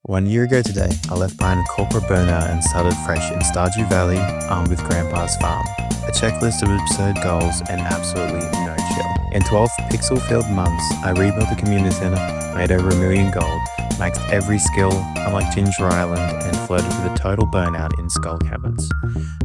1 year ago today, I left behind a corporate burnout and started fresh in Stardew Valley, armed with Grandpa's farm. A checklist of absurd goals and absolutely no chill. In 12 pixel-filled months, I rebuilt the community center, made over $1 million gold, maxed every skill, unlocked Ginger Island, and flirted with a total burnout in skull cabins.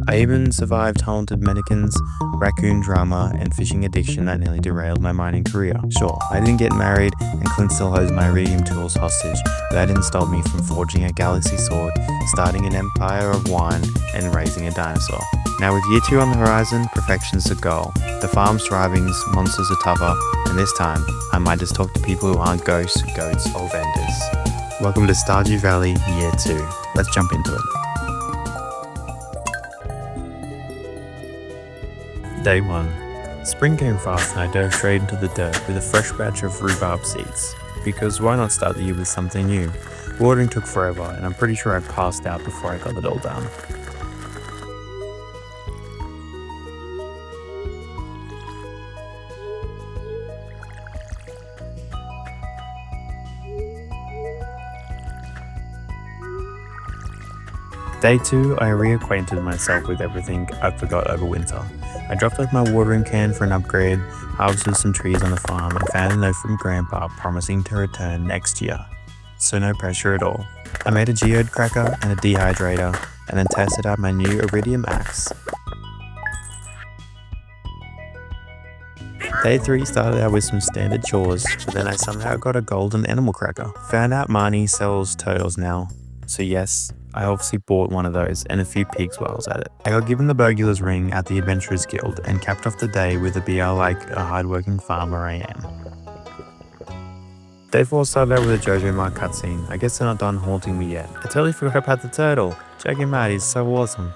I even survived haunted mannequins, raccoon drama, and fishing addiction that nearly derailed my mining career. Sure, I didn't get married, and Clint still holds my iridium tools hostage, but that didn't stop me from forging a galaxy sword, starting an empire of wine, and raising a dinosaur. Now with year 2 on the horizon, perfection's the goal. The farm's thriving, monsters are tougher, and this time, I might just talk to people who aren't ghosts, goats, or vendors. Welcome to Stardew Valley Year 2. Let's jump into it. Day 1. Spring came fast and I dove straight into the dirt with a fresh batch of rhubarb seeds. Because why not start the year with something new? Watering took forever and I'm pretty sure I passed out before I got it all done. Day 2, I reacquainted myself with everything I forgot over winter. I dropped off my watering can for an upgrade, harvested some trees on the farm, and found a note from Grandpa promising to return next year. So no pressure at all. I made a geode cracker and a dehydrator, and then tested out my new iridium axe. Day 3 started out with some standard chores, but then I somehow got a golden animal cracker. Found out Marnie sells turtles now, so yes, I obviously bought one of those and a few pigs while I was at it. I got given the burglar's ring at the Adventurers Guild and capped off the day with a beer like a hardworking farmer I am. Day 4 started out with a JoJo Mark cutscene. I guess they're not done haunting me yet. I totally forgot about the turtle. Check him out, he's so awesome.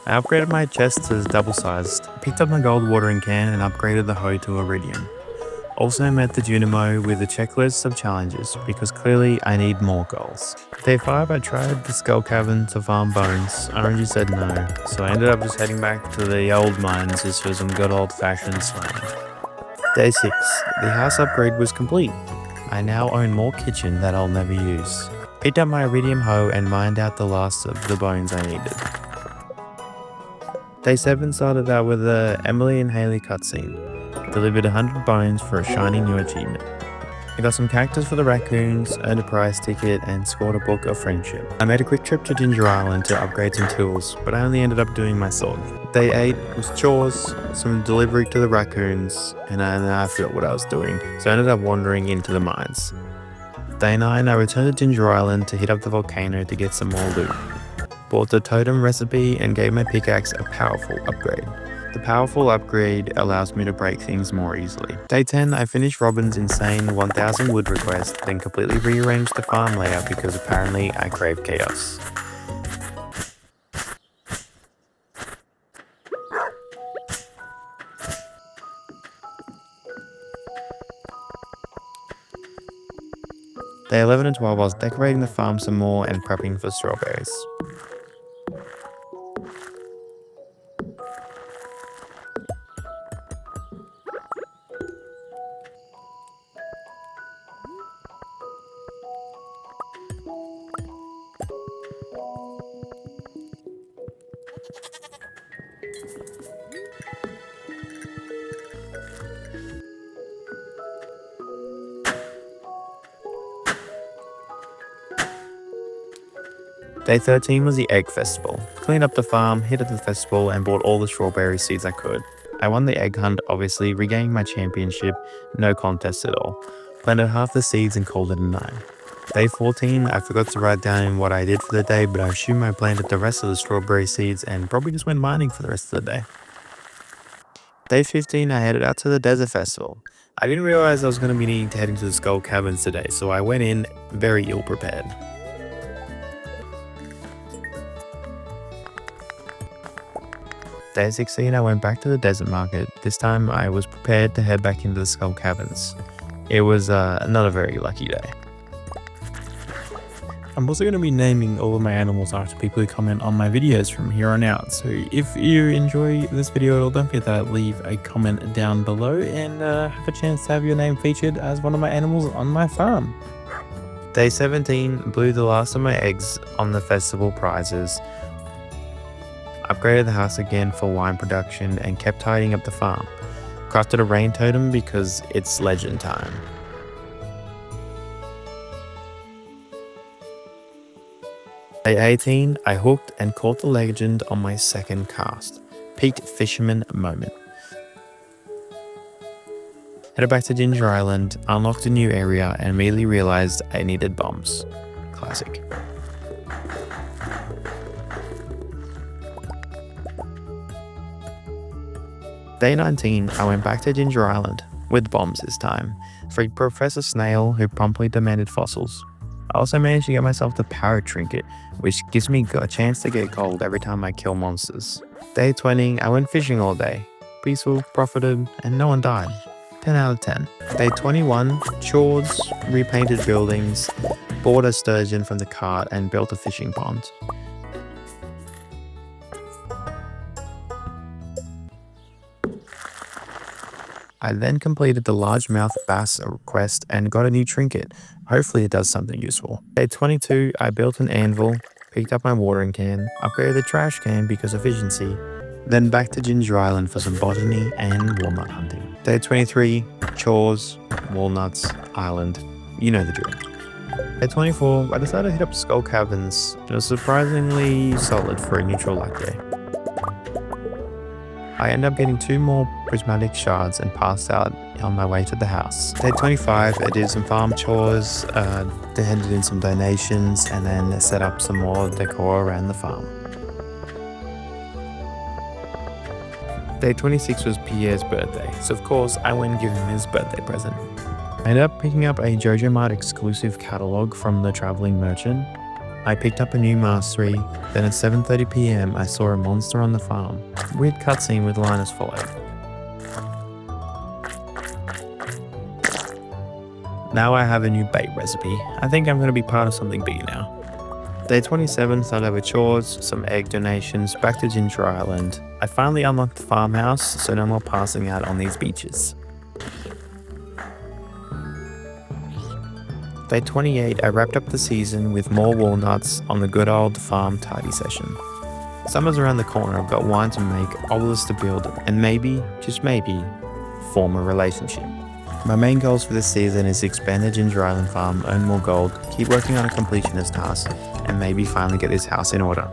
I upgraded my chest to double sized, picked up my gold watering can and upgraded the hoe to iridium. Also met the Junimo with a checklist of challenges because clearly I need more goals. Day 5 I tried the skull cavern to farm bones. RNG said no, so I ended up just heading back to the old mines just for some good old fashioned slang. Day 6, the house upgrade was complete. I now own more kitchen that I'll never use. Picked up my iridium hoe and mined out the last of the bones I needed. Day 7 started out with the Emily and Haley cutscene. Delivered 100 bones for a shiny new achievement. I got some cactus for the raccoons, earned a prize ticket, and scored a book of friendship. I made a quick trip to Ginger Island to upgrade some tools, but I only ended up doing my sword. Day 8 was chores, some delivery to the raccoons, and I forgot what I was doing, so I ended up wandering into the mines. Day 9 I returned to Ginger Island to hit up the volcano to get some more loot. Bought the totem recipe and gave my pickaxe a powerful upgrade. The powerful upgrade allows me to break things more easily. Day 10, I finished Robin's insane 1000 wood request, then completely rearranged the farm layout because apparently I crave chaos. Day 11 and 12, I was decorating the farm some more and prepping for strawberries. Day 13 was the Egg Festival. Cleaned up the farm, hit at the festival, and bought all the strawberry seeds I could. I won the egg hunt, obviously, regaining my championship, no contest at all. Planted half the seeds and called it a night. Day 14, I forgot to write down what I did for the day, but I assume I planted the rest of the strawberry seeds and probably just went mining for the rest of the day. Day 15, I headed out to the Desert Festival. I didn't realize I was going to be needing to head into the Skull Caverns today, so I went in very ill-prepared. Day 16, I went back to the desert market. This time I was prepared to head back into the Skull Caverns. It was not a very lucky day. I'm also going to be naming all of my animals after people who comment on my videos from here on out. So if you enjoy this video at all, don't forget to leave a comment down below and have a chance to have your name featured as one of my animals on my farm. Day 17, blew the last of my eggs on the festival prizes, upgraded the house again for wine production and kept tidying up the farm. Crafted a rain totem because it's legend time. Day 18, I hooked and caught the legend on my second cast. Peak fisherman moment. Headed back to Ginger Island, unlocked a new area and immediately realized I needed bombs. Classic. Day 19, I went back to Ginger Island, with bombs this time, for Professor Snail who promptly demanded fossils. I also managed to get myself the parrot trinket, which gives me a chance to get gold every time I kill monsters. Day 20, I went fishing all day. Peaceful, profited, and no one died. 10 out of 10. Day 21, chores, repainted buildings, bought a sturgeon from the cart and built a fishing pond. I then completed the largemouth bass quest and got a new trinket. Hopefully it does something useful. Day 22, I built an anvil, picked up my watering can, upgraded the trash can because efficiency, then back to Ginger Island for some botany and walnut hunting. Day 23, chores, walnuts, island, you know the drill. Day 24, I decided to hit up Skull Caverns. It was surprisingly solid for a neutral luck day. I ended up getting 2 more prismatic shards and passed out on my way to the house. Day 25, I did some farm chores, handed in some donations, and then set up some more decor around the farm. Day 26 was Pierre's birthday, so of course I went and gave him his birthday present. I ended up picking up a Jojo Mart exclusive catalogue from the traveling merchant. I picked up a new mastery, then at 7:30 PM I saw a monster on the farm. Weird cutscene with Linus followed. Now I have a new bait recipe. I think I'm going to be part of something big now. Day 27 started with chores, some egg donations, back to Ginger Island. I finally unlocked the farmhouse, so no more passing out on these beaches. Day 28, I wrapped up the season with more walnuts on the good old farm tidy session. Summer's around the corner, I've got wine to make, obelisk to build, and maybe, just maybe, form a relationship. My main goals for this season is to expand the Ginger Island farm, earn more gold, keep working on a completionist task, and maybe finally get this house in order.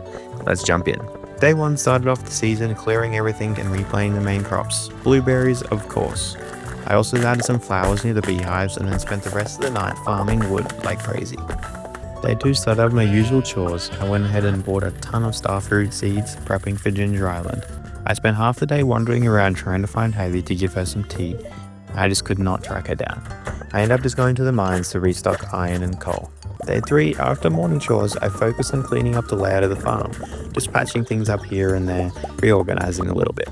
Let's jump in. Day 1 started off the season clearing everything and replanting the main crops. Blueberries, of course. I also added some flowers near the beehives and then spent the rest of the night farming wood like crazy. Day 2 started out my usual chores. I went ahead and bought a ton of starfruit seeds, prepping for Ginger Island. I spent half the day wandering around trying to find Hayley to give her some tea. I just could not track her down. I ended up just going to the mines to restock iron and coal. Day 3, after morning chores, I focused on cleaning up the layout of the farm, just patching things up here and there, reorganizing a little bit.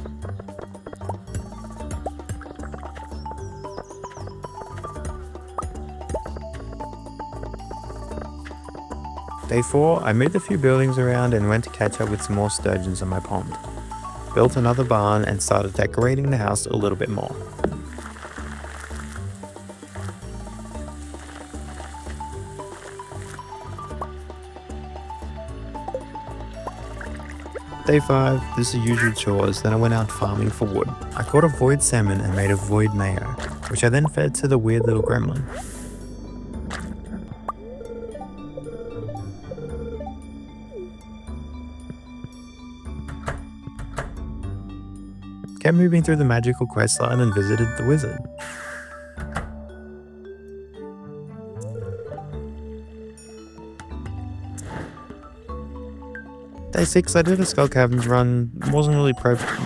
Day 4, I moved a few buildings around and went to catch up with some more sturgeons on my pond. Built another barn and started decorating the house a little bit more. Day 5, this is usual chores, then I went out farming for wood. I caught a void salmon and made a void mayo, which I then fed to the weird little gremlin. Kept moving through the magical questline and visited the wizard. Day 6, I did a Skull Caverns run. Wasn't really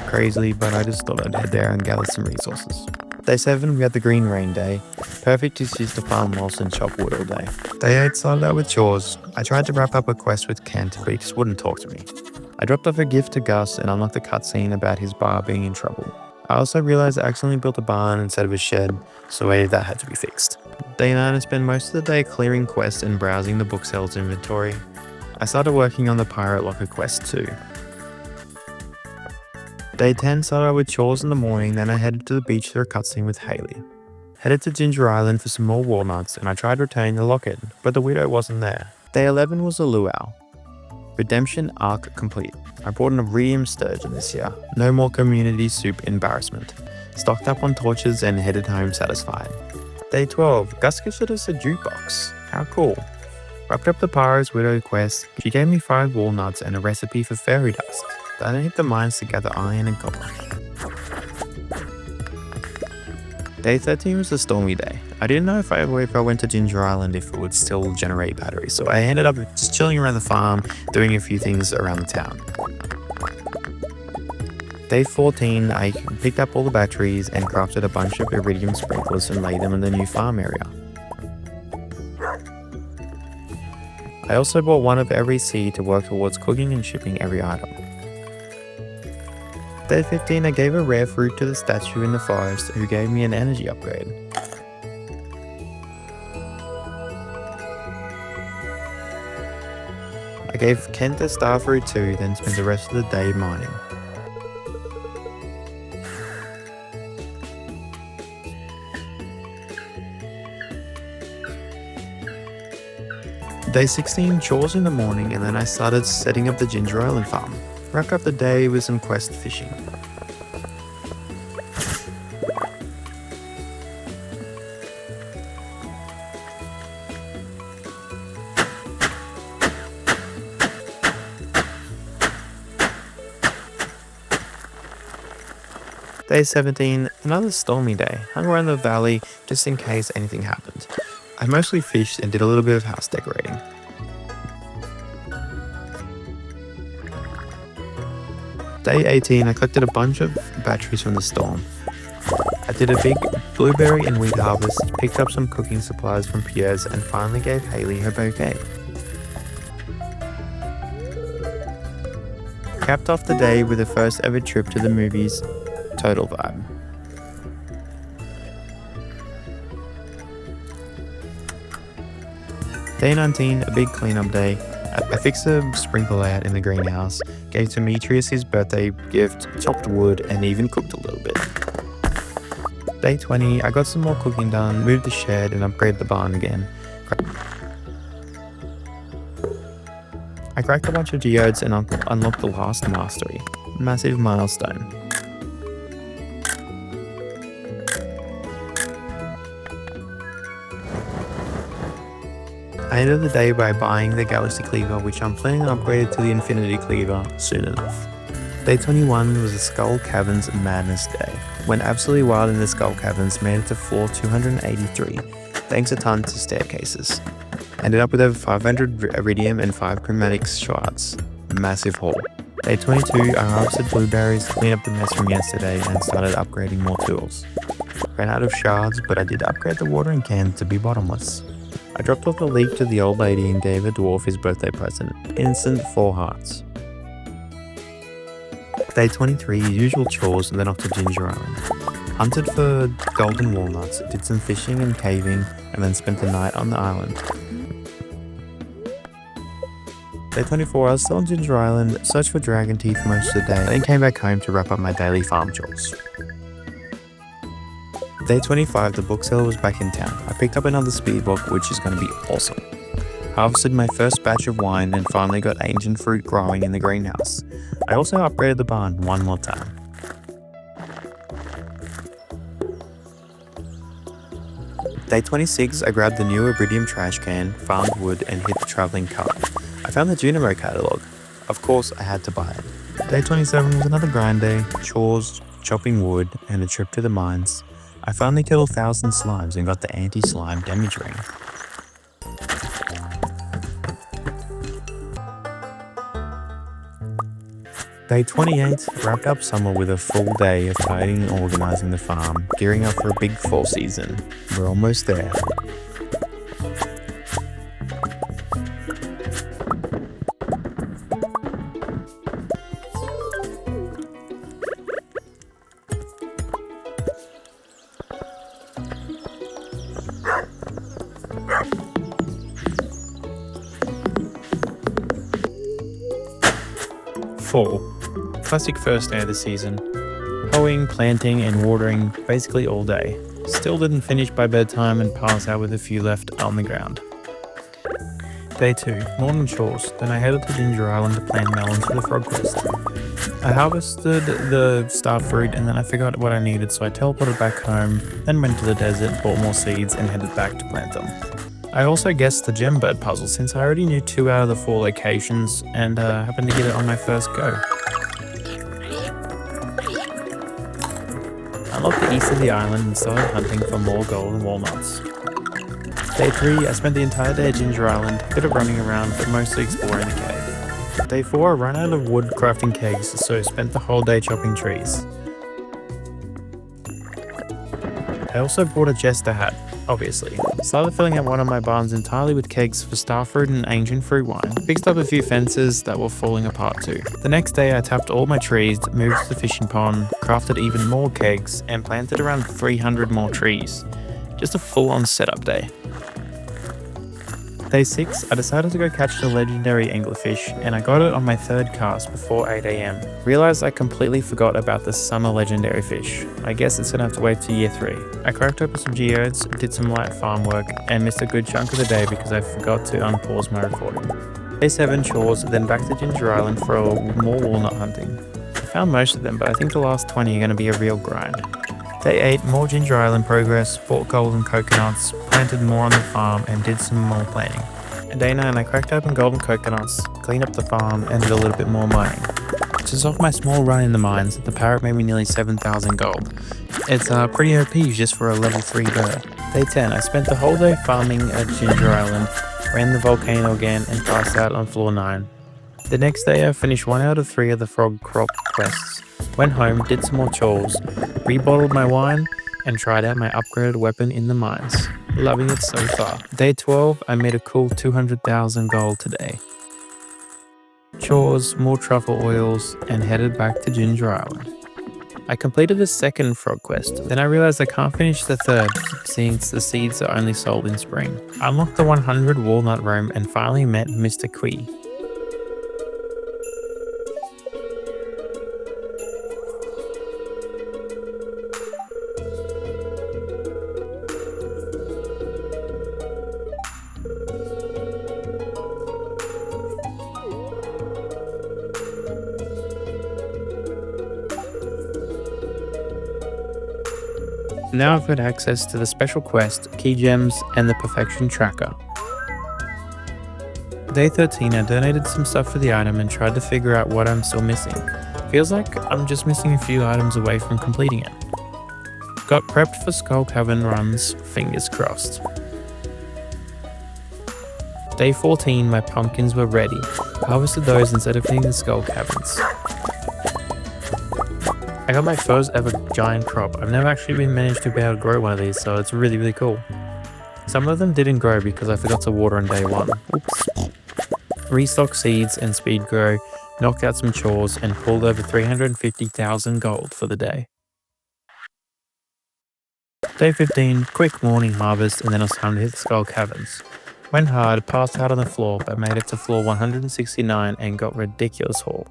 crazy, but I just thought I'd head there and gather some resources. Day 7, we had the Green Rain Day. Perfect excuse to farm moss and chop wood all day. Day 8 started out with chores. I tried to wrap up a quest with Kent, but he just wouldn't talk to me. I dropped off a gift to Gus and unlocked the cutscene about his bar being in trouble. I also realized I accidentally built a barn instead of a shed, so that had to be fixed. Day 9, I spent most of the day clearing quests and browsing the book sales inventory. I started working on the Pirate Locker quest too. Day 10 started out with chores in the morning, then I headed to the beach for a cutscene with Hayley. Headed to Ginger Island for some more walnuts, and I tried returning the locket, but the widow wasn't there. Day 11 was a luau. Redemption arc complete. I bought an iridium sturgeon this year. No more community soup embarrassment. Stocked up on torches and headed home satisfied. Day 12. Gus should have said jukebox. How cool. Wrapped up the Pyro's widow quest. She gave me 5 walnuts and a recipe for fairy dust. Then I hit the mines to gather iron and copper. Day 13 was a stormy day. I didn't know if I went to Ginger Island if it would still generate batteries, so I ended up just chilling around the farm, doing a few things around the town. Day 14, I picked up all the batteries and crafted a bunch of iridium sprinklers and laid them in the new farm area. I also bought one of every seed to work towards cooking and shipping every item. Day 15, I gave a rare fruit to the statue in the forest who gave me an energy upgrade. I gave Kent a star fruit too, then spent the rest of the day mining. Day 16, chores in the morning, and then I started setting up the Ginger Island farm. Wrapped up the day with some quest fishing. Day 17, another stormy day. Hung around the valley just in case anything happened. I mostly fished and did a little bit of house decorating. Day 18, I collected a bunch of batteries from the storm. I did a big blueberry and wheat harvest, picked up some cooking supplies from Pierre's, and finally gave Haley her bouquet. Capped off the day with the first ever trip to the movies, total vibe. Day 19, a big cleanup day. I fixed a sprinkler out in the greenhouse, gave Demetrius his birthday gift, chopped wood, and even cooked a little bit. Day 20, I got some more cooking done, moved the shed, and upgraded the barn again. I cracked a bunch of geodes and unlocked the last mastery. Massive milestone. I ended the day by buying the Galaxy Cleaver, which I'm planning on upgrading to the Infinity Cleaver soon enough. Day 21 was the Skull Caverns Madness Day. Went absolutely wild in the Skull Caverns, made it to floor 283, thanks a ton to staircases. Ended up with over 500 iridium and 5 chromatic shards. Massive haul. Day 22, I harvested blueberries, cleaned up the mess from yesterday, and started upgrading more tools. Ran out of shards, but I did upgrade the watering can to be bottomless. I dropped off a leaf to the old lady and gave a dwarf his birthday present. Instant 4 hearts. Day 23, usual chores, and then off to Ginger Island. Hunted for golden walnuts, did some fishing and caving, and then spent the night on the island. Day 24, I was still on Ginger Island, searched for dragon teeth most of the day, then came back home to wrap up my daily farm chores. Day 25, the book seller was back in town. I picked up another speed book, which is going to be awesome. Harvested my first batch of wine and finally got ancient fruit growing in the greenhouse. I also upgraded the barn one more time. Day 26, I grabbed the new iridium trash can, farmed wood, and hit the travelling cart. I found the Junimo catalogue. Of course, I had to buy it. Day 27 was another grind day, chores, chopping wood, and a trip to the mines. I finally killed 1,000 slimes and got the anti-slime damage ring. Day 28, wrapped up summer with a full day of tidying and organising the farm, gearing up for a big fall season. We're almost there. Fall. Classic first day of the season. Hoeing, planting and watering basically all day. Still didn't finish by bedtime and passed out with a few left on the ground. Day 2, morning chores. Then I headed to Ginger Island to plant melons for the frog quest. I harvested the star fruit and then I forgot what I needed, so I teleported back home, then went to the desert, bought more seeds and headed back to plant them. I also guessed the gem bird puzzle since I already knew 2 out of the 4 locations and happened to get it on my first go. Unlocked the east of the island and started hunting for more gold and walnuts. Day 3, I spent the entire day at Ginger Island, a bit of running around but mostly exploring the cave. Day 4, I ran out of wood crafting kegs, so spent the whole day chopping trees. I also bought a jester hat, obviously. Started filling up one of my barns entirely with kegs for starfruit and ancient fruit wine. Fixed up a few fences that were falling apart too. The next day I tapped all my trees, moved to the fishing pond, crafted even more kegs, and planted around 300 more trees. Just a full-on setup day. Day 6, I decided to go catch the legendary anglerfish, and I got it on my 3rd cast before 8 AM. Realized I completely forgot about the summer legendary fish. I guess it's gonna have to wait till year 3. I cracked open some geodes, did some light farm work, and missed a good chunk of the day because I forgot to unpause my recording. Day 7, chores, then back to Ginger Island for more walnut hunting. I found most of them, but I think the last 20 are gonna be a real grind. Day 8, more Ginger Island progress, bought golden coconuts, planted more on the farm, and did some more planting. And day 9, I cracked open golden coconuts, cleaned up the farm, and did a little bit more mining. Just off my small run in the mines, the parrot made me nearly 7,000 gold. It's pretty OP just for a level 3 bird. Day 10, I spent the whole day farming at Ginger Island, ran the volcano again, and passed out on floor 9. The next day, I finished 1 out of 3 of the frog crop quests. Went home, did some more chores, rebottled my wine, and tried out my upgraded weapon in the mines. Loving it so far. Day 12, I made a cool 200,000 gold today. Chores, more truffle oils, and headed back to Ginger Island. I completed the 2nd frog quest, then I realized I can't finish the 3rd since the seeds are only sold in spring. I unlocked the 100 walnut roam and finally met Mr. Quee. Now I've got access to the special quest, key gems, and the perfection tracker. Day 13, I donated some stuff for the item and tried to figure out what I'm still missing. Feels like I'm just missing a few items away from completing it. Got prepped for Skull Cavern runs, fingers crossed. Day 14, my pumpkins were ready. Harvested those instead of hitting the Skull Caverns. I got my first ever giant crop. I've never actually managed to be able to grow one of these, so it's really cool. Some of them didn't grow because I forgot to water on day 1. Oops. Restocked seeds and speed grow, knocked out some chores, and pulled over 350,000 gold for the day. Day 15, quick morning harvest, and then it was time to hit the Skull Caverns. Went hard, passed out on the floor, but made it to floor 169 and got ridiculous haul.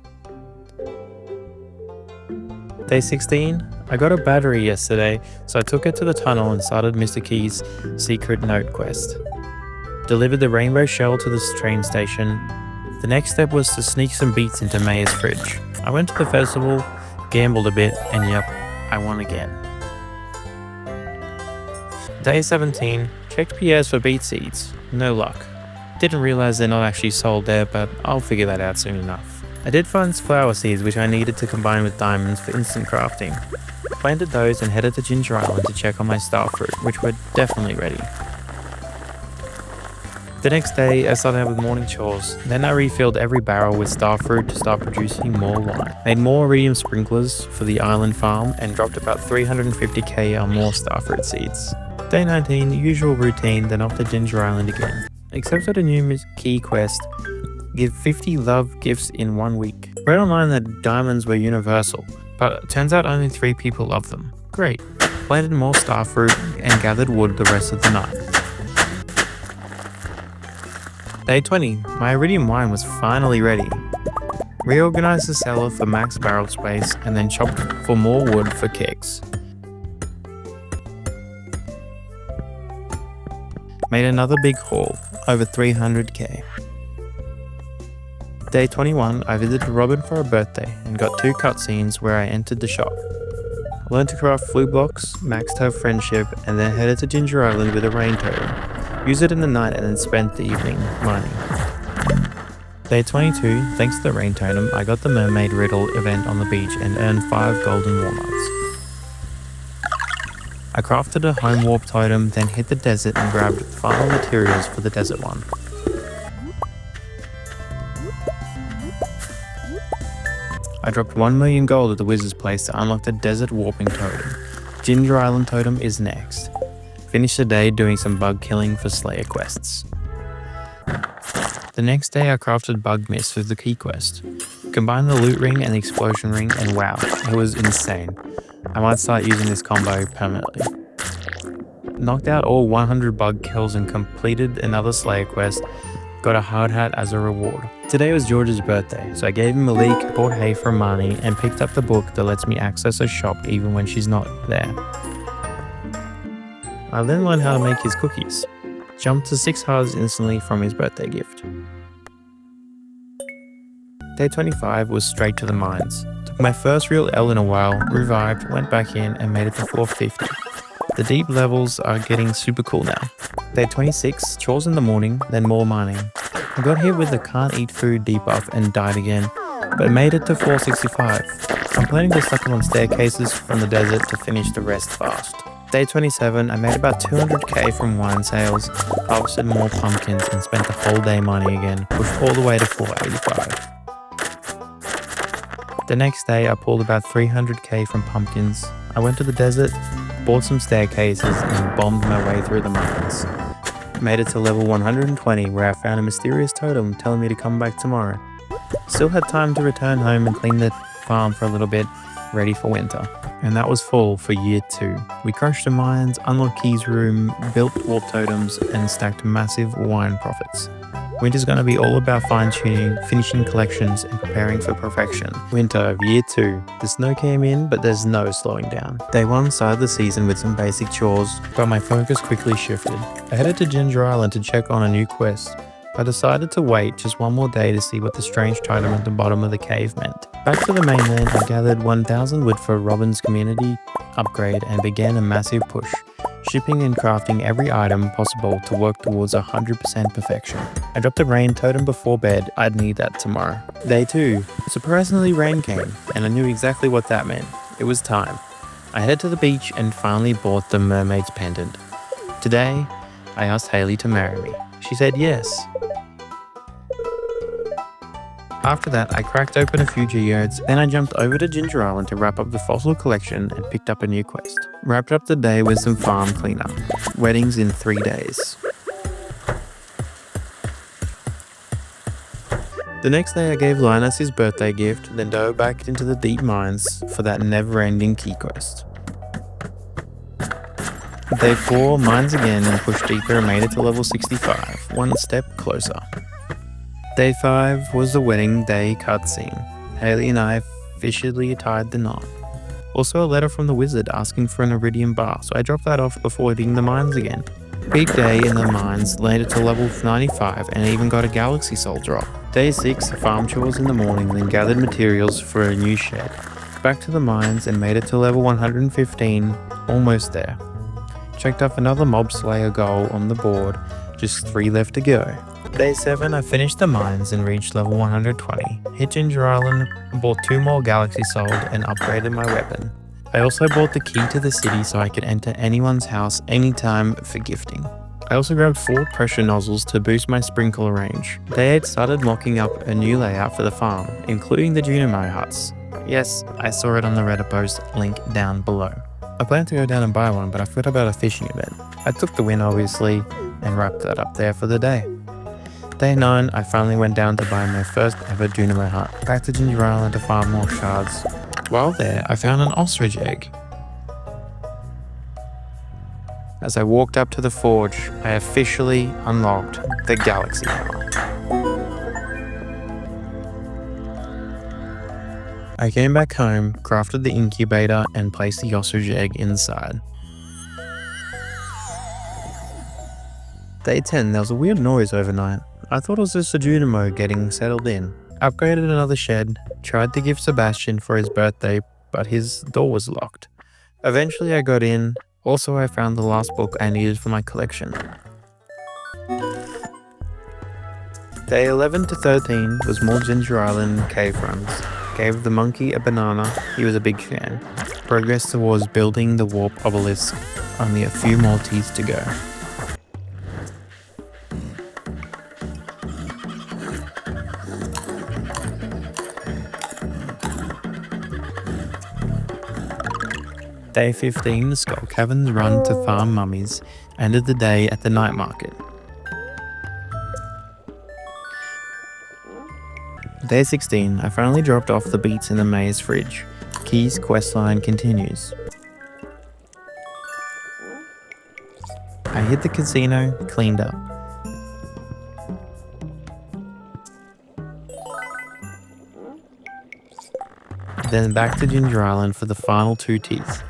Day 16, I got a battery yesterday, so I took it to the tunnel and started Mr. Key's secret note quest. Delivered the rainbow shell to the train station. The next step was to sneak some beats into Maya's fridge. I went to the festival, gambled a bit, and yep, I won again. Day 17, checked PS for beet seeds. No luck. Didn't realize they're not actually sold there, but I'll figure that out soon enough. I did find flower seeds which I needed to combine with diamonds for instant crafting. Planted those and headed to Ginger Island to check on my starfruit, which were definitely ready. The next day, I started out with morning chores. Then I refilled every barrel with starfruit to start producing more wine. Made more iridium sprinklers for the island farm and dropped about 350k on more starfruit seeds. Day 19, usual routine, then off to Ginger Island again. Accepted a new key quest, give 50 love gifts in 1 week. Read online that diamonds were universal, but it turns out only 3 people love them. Great. Planted more starfruit and gathered wood the rest of the night. Day 20, my iridium wine was finally ready. Reorganized the cellar for max barrel space and then chopped for more wood for kegs. Made another big haul, over 300k. Day 21, I visited Robin for her birthday and got 2 cutscenes where I entered the shop. Learned to craft flue blocks, maxed her friendship, and then headed to Ginger Island with a rain totem. Used it in the night and then spent the evening mining. Day 22, thanks to the rain totem, I got the mermaid riddle event on the beach and earned 5 golden walnuts. I crafted a home warp totem, then hit the desert and grabbed final materials for the desert one. I dropped 1 million gold at the wizard's place to unlock the desert warping totem. Ginger Island totem is next. Finished the day doing some bug killing for Slayer quests. The next day I crafted bug mist for the key quest. Combined the loot ring and the explosion ring and wow, it was insane. I might start using this combo permanently. Knocked out all 100 bug kills and completed another Slayer quest. Got a hard hat as a reward. Today was George's birthday, so I gave him a leek, bought hay from Marnie, and picked up the book that lets me access her shop even when she's not there. I then learned how to make his cookies. Jumped to 6 hearts instantly from his birthday gift. Day 25 was straight to the mines. Took my first real L in a while, revived, went back in, and made it to 450. The deep levels are getting super cool now. Day 26, chores in the morning, then more mining. I got hit with the can't eat food debuff and died again, but made it to 465. I'm planning to stack them on staircases from the desert to finish the rest fast. Day 27, I made about 200k from wine sales, harvested more pumpkins and spent the whole day mining again, pushed all the way to 485. The next day I pulled about 300k from pumpkins. I went to the desert, bought some staircases and bombed my way through the mines. Made it to level 120 where I found a mysterious totem telling me to come back tomorrow. Still had time to return home and clean the farm for a little bit, ready for winter. And that was full for year 2. We crushed the mines, unlocked Key's room, built warp totems, and stacked massive wine profits. Winter's gonna be all about fine-tuning, finishing collections, and preparing for perfection. Winter of year 2. The snow came in, but there's no slowing down. Day 1 started the season with some basic chores, but my focus quickly shifted. I headed to Ginger Island to check on a new quest. I decided to wait just 1 more day to see what the strange totem at the bottom of the cave meant. Back to the mainland, I gathered 1000 wood for Robin's community upgrade and began a massive push, shipping and crafting every item possible to work towards 100% perfection. I dropped a rain totem before bed, I'd need that tomorrow. Day 2. Surprisingly rain came, and I knew exactly what that meant. It was time. I headed to the beach and finally bought the mermaid's pendant. Today, I asked Haley to marry me. She said yes. After that, I cracked open a few geodes, then I jumped over to Ginger Island to wrap up the fossil collection and picked up a new quest. Wrapped up the day with some farm cleanup. Weddings in 3 days. The next day I gave Linus his birthday gift, then dove back into the deep mines for that never-ending key quest. Day 4, mines again and pushed deeper and made it to level 65, 1 step closer. Day 5 was the wedding day cutscene. Haley and I officially tied the knot. Also a letter from the wizard asking for an iridium bar, so I dropped that off before hitting the mines again. Big day in the mines, landed to level 95 and even got a galaxy soul drop. Day 6, farm chores in the morning, then gathered materials for a new shed. Back to the mines and made it to level 115, almost there. Checked off another mob slayer goal on the board, just 3 left to go. Day 7, I finished the mines and reached level 120. Hit Ginger Island, bought 2 more galaxy sold and upgraded my weapon. I also bought the key to the city so I could enter anyone's house anytime for gifting. I also grabbed 4 pressure nozzles to boost my sprinkler range. Day 8 started mocking up a new layout for the farm, including the Junimo huts. Yes, I saw it on the Reddit post, link down below. I planned to go down and buy one, but I forgot about a fishing event. I took the win obviously, and wrapped that up there for the day. Day 9, I finally went down to buy my first ever Junimo hut. Back to Ginger Island to farm more shards. While there, I found an ostrich egg. As I walked up to the forge, I officially unlocked the galaxy hammer. I came back home, crafted the incubator, and placed the ostrich egg inside. Day 10, there was a weird noise overnight. I thought it was just a Junimo getting settled in. Upgraded another shed, tried to give Sebastian for his birthday, but his door was locked. Eventually I got in. Also, I found the last book I needed for my collection. Day 11 to 13 was more Ginger Island cave runs. Gave the monkey a banana, he was a big fan. Progress towards building the warp obelisk, only a few more teeth to go. Day 15, the Skull Cavern's run to farm mummies, ended the day at the night market. Day 16, I finally dropped off the beats in the maze fridge. Key's questline continues. I hit the casino, cleaned up. Then back to Ginger Island for the final 2 teeth.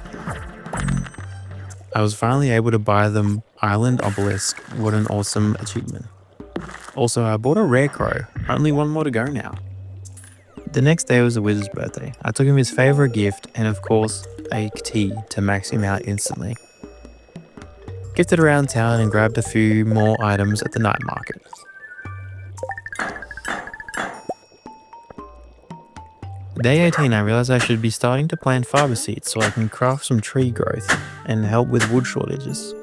I was finally able to buy the island obelisk. What an awesome achievement. Also, I bought a rare crow, only one more to go now. The next day was the wizard's birthday. I took him his favourite gift and of course a tea to max him out instantly. Gifted around town and grabbed a few more items at the night market. Day 18, I realised I should be starting to plant fibre seeds so I can craft some tree growth and help with wood shortages.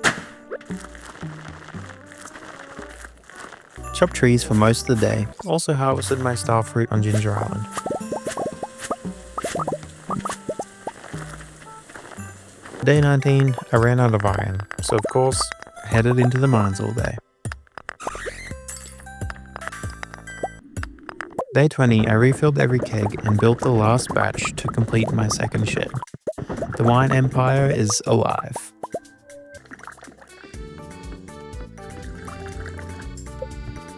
Chopped trees for most of the day, also harvested my starfruit on Ginger Island. Day 19, I ran out of iron, so of course, I headed into the mines all day. Day 20, I refilled every keg and built the last batch to complete my second shed. The wine empire is alive.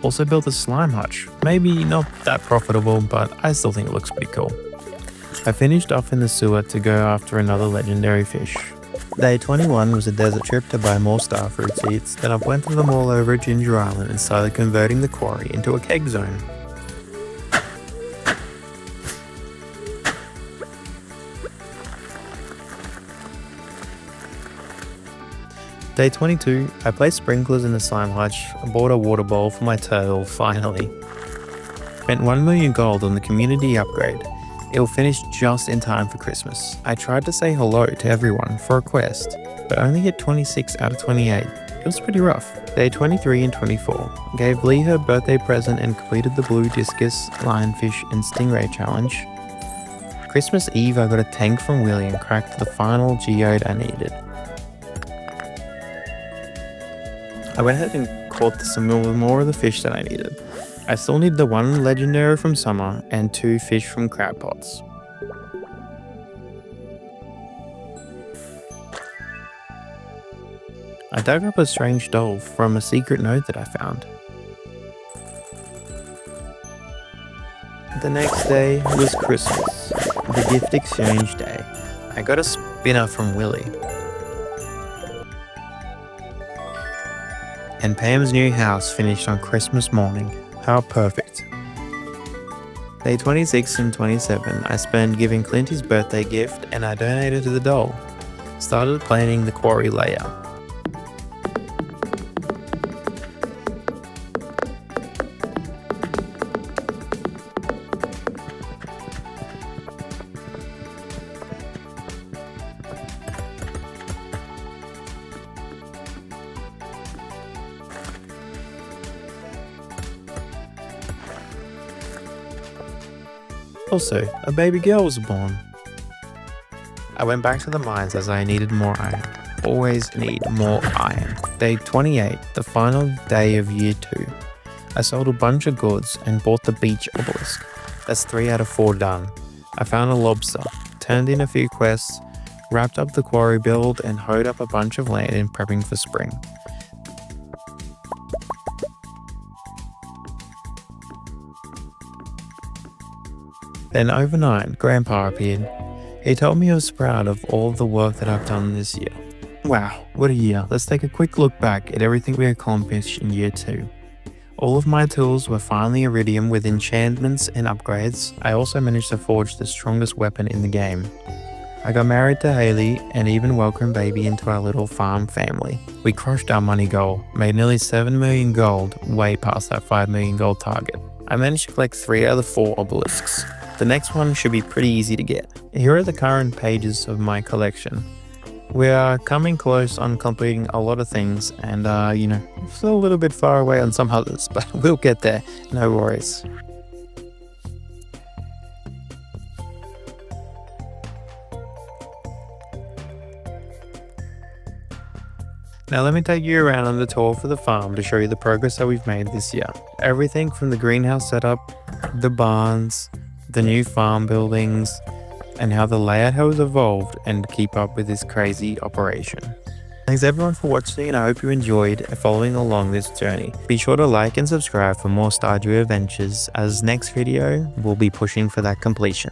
Also built a slime hutch. Maybe not that profitable, but I still think it looks pretty cool. I finished off in the sewer to go after another legendary fish. Day 21 was a desert trip to buy more starfruit seeds, then I planted them all over Ginger Island and started converting the quarry into a keg zone. Day 22, I placed sprinklers in the slime hutch, bought a water bowl for my turtle, finally. Spent 1 million gold on the community upgrade. It will finish just in time for Christmas. I tried to say hello to everyone for a quest, but only hit 26 out of 28. It was pretty rough. Day 23 and 24, gave Lee her birthday present and completed the blue discus, lionfish and stingray challenge. Christmas Eve I got a tank from Willie and cracked the final geode I needed. I went ahead and caught some more of the fish that I needed. I still need the 1 legendary from summer and 2 fish from crab pots. I dug up a strange doll from a secret note that I found. The next day was Christmas, the gift exchange day. I got a spinner from Willie. And Pam's new house finished on Christmas morning. How perfect. Day 26 and 27, I spent giving Clint his birthday gift and I donated to the doll. Started planning the quarry layout. Also, a baby girl was born. I went back to the mines as I needed more iron. Always need more iron. Day 28, the final day of year 2. I sold a bunch of goods and bought the beach obelisk. That's 3 out of 4 done. I found a lobster, turned in a few quests, wrapped up the quarry build and hoed up a bunch of land in prepping for spring. Then overnight, Grandpa appeared. He told me he was proud of all the work that I've done this year. Wow, what a year. Let's take a quick look back at everything we accomplished in year 2. All of my tools were finally iridium with enchantments and upgrades. I also managed to forge the strongest weapon in the game. I got married to Haley and even welcomed baby into our little farm family. We crushed our money goal, made nearly 7 million gold, way past that 5 million gold target. I managed to collect 3 out of the 4 obelisks. The next one should be pretty easy to get. Here are the current pages of my collection. We are coming close on completing a lot of things and still a little bit far away on some others, but we'll get there, no worries. Now let me take you around on the tour for the farm to show you the progress that we've made this year. Everything from the greenhouse setup, the barns, the new farm buildings, and how the layout has evolved and keep up with this crazy operation. Thanks everyone for watching, and I hope you enjoyed following along this journey. Be sure to like and subscribe for more Stardew adventures, as next video we'll be pushing for that completion.